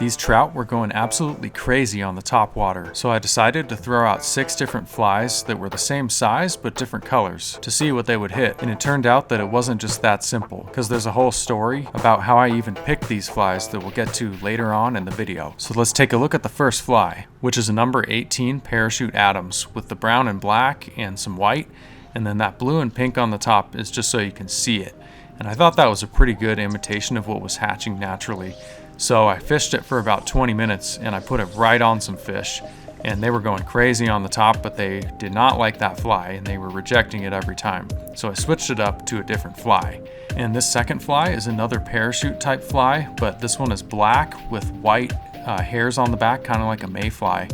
These trout were going absolutely crazy on the top water, so I decided to throw out 6 different flies that were the same size but different colors to see what they would hit. And it turned out that it wasn't just that simple, because there's a whole story about how I even picked these flies that we'll get to later on in the video. So let's take a look at the first fly, which is a number 18 Parachute Adams with the brown and black and some white, and then that blue and pink on the top is just so you can see it. And I thought that was a pretty good imitation of what was hatching naturally. So I fished it for about 20 minutes and I put it right on some fish, and they were going crazy on the top, but they did not like that fly and they were rejecting it every time. So I switched it up to a different fly. And this second fly is another parachute type fly, but this one is black with white hairs on the back, kind of like a mayfly.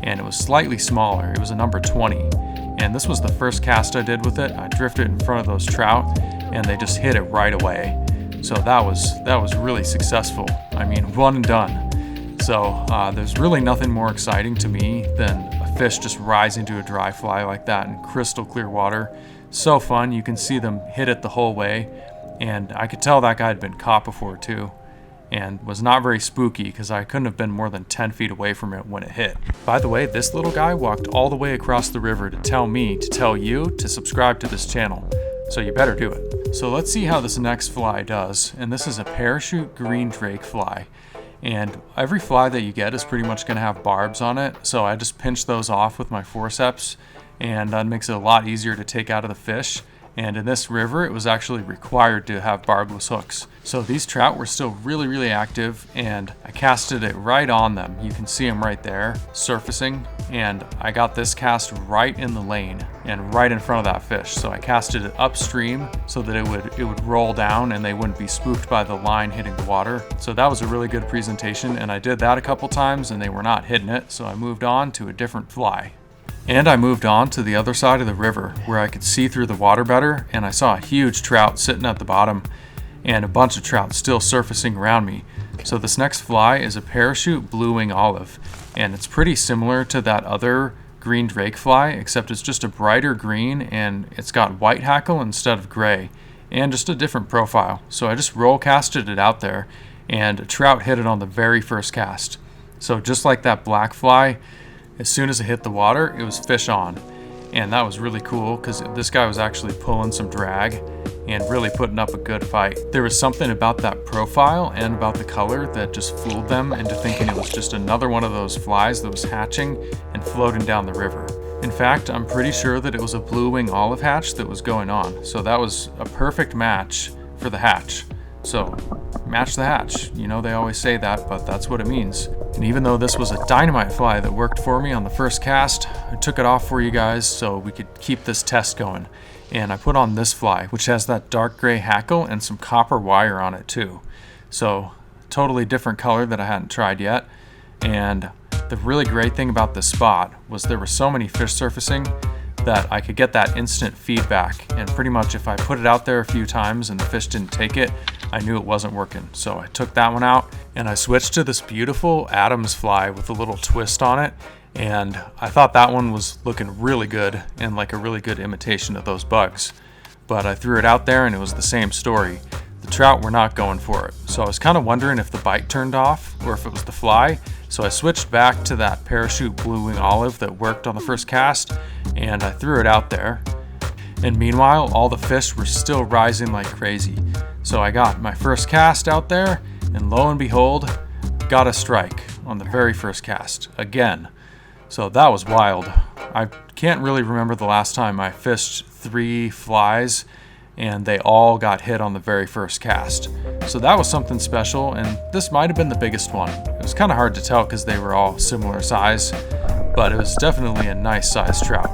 And it was slightly smaller. It was a number 20. And this was the first cast I did with it. I drifted in front of those trout and they just hit it right away. So that was really successful. I mean, one and done. So there's really nothing more exciting to me than a fish just rising to a dry fly like that in crystal clear water. So fun. You can see them hit it the whole way. And I could tell that guy had been caught before too, and was not very spooky because I couldn't have been more than 10 feet away from it when it hit. By the way, this little guy walked all the way across the river to tell me to tell you to subscribe to this channel. So you better do it. So let's see how this next fly does. And this is a parachute green drake fly. And every fly that you get is pretty much gonna have barbs on it. So I just pinch those off with my forceps, and that makes it a lot easier to take out of the fish. And in this river, it was actually required to have barbless hooks. So these trout were still really active, and I casted it right on them. You can see them right there, surfacing. And I got this cast right in the lane and right in front of that fish. So I casted it upstream so that it would roll down and they wouldn't be spooked by the line hitting the water. So that was a really good presentation, and I did that a couple times and they were not hitting it. So I moved on to a different fly. And I moved on to the other side of the river where I could see through the water better, and I saw a huge trout sitting at the bottom and a bunch of trout still surfacing around me. So this next fly is a parachute blue wing olive, and it's pretty similar to that other green drake fly, except it's just a brighter green and it's got white hackle instead of gray, and just a different profile. So I just roll casted it out there, and a trout hit it on the very first cast. So just like that black fly, as soon as it hit the water, it was fish on. And that was really cool because this guy was actually pulling some drag and really putting up a good fight. There was something about that profile and about the color that just fooled them into thinking it was just another one of those flies that was hatching and floating down the river. In fact, I'm pretty sure that it was a blue wing olive hatch that was going on. So that was a perfect match for the hatch. So match the hatch. You know, they always say that, but that's what it means. And even though this was a dynamite fly that worked for me on the first cast, I took it off for you guys so we could keep this test going. And I put on this fly, which has that dark gray hackle and some copper wire on it too. So totally different color that I hadn't tried yet. And the really great thing about this spot was there were so many fish surfacing that I could get that instant feedback. And pretty much if I put it out there a few times and the fish didn't take it, I knew it wasn't working. So I took that one out and I switched to this beautiful Adams fly with a little twist on it. And I thought that one was looking really good and like a really good imitation of those bugs. But I threw it out there and it was the same story. The trout were not going for it. So I was kind of wondering if the bite turned off or if it was the fly. So I switched back to that parachute blue wing olive that worked on the first cast, and I threw it out there. And meanwhile, all the fish were still rising like crazy. So I got my first cast out there, and lo and behold, got a strike on the very first cast again. So that was wild. I can't really remember the last time I fished 3 flies and they all got hit on the very first cast. So that was something special, and this might have been the biggest one. It was kind of hard to tell because they were all similar size, but it was definitely a nice sized trout.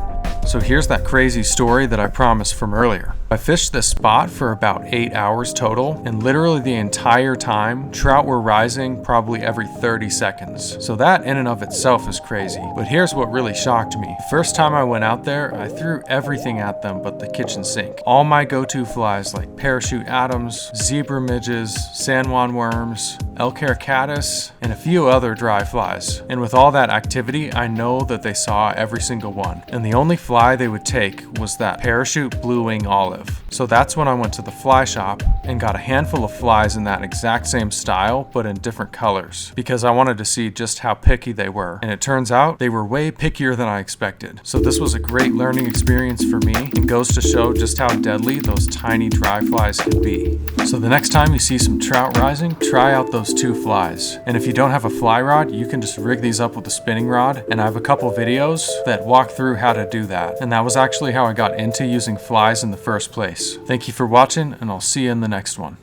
So here's that crazy story that I promised from earlier. I fished this spot for about 8 hours total, and literally the entire time, trout were rising probably every 30 seconds. So that in and of itself is crazy. But here's what really shocked me. First time I went out there, I threw everything at them but the kitchen sink. All my go-to flies like Parachute Adams, Zebra Midges, San Juan Worms, Elk Hair Caddis, and a few other dry flies. And with all that activity, I know that they saw every single one. And the only fly they would take was that Parachute Blue Wing Olive. with. So that's when I went to the fly shop and got a handful of flies in that exact same style, but in different colors, because I wanted to see just how picky they were. And it turns out they were way pickier than I expected. So this was a great learning experience for me and goes to show just how deadly those tiny dry flies can be. So the next time you see some trout rising, try out those 2 flies. And if you don't have a fly rod, you can just rig these up with a spinning rod, and I have a couple videos that walk through how to do that. And that was actually how I got into using flies in the first place. Thank you for watching, and I'll see you in the next one.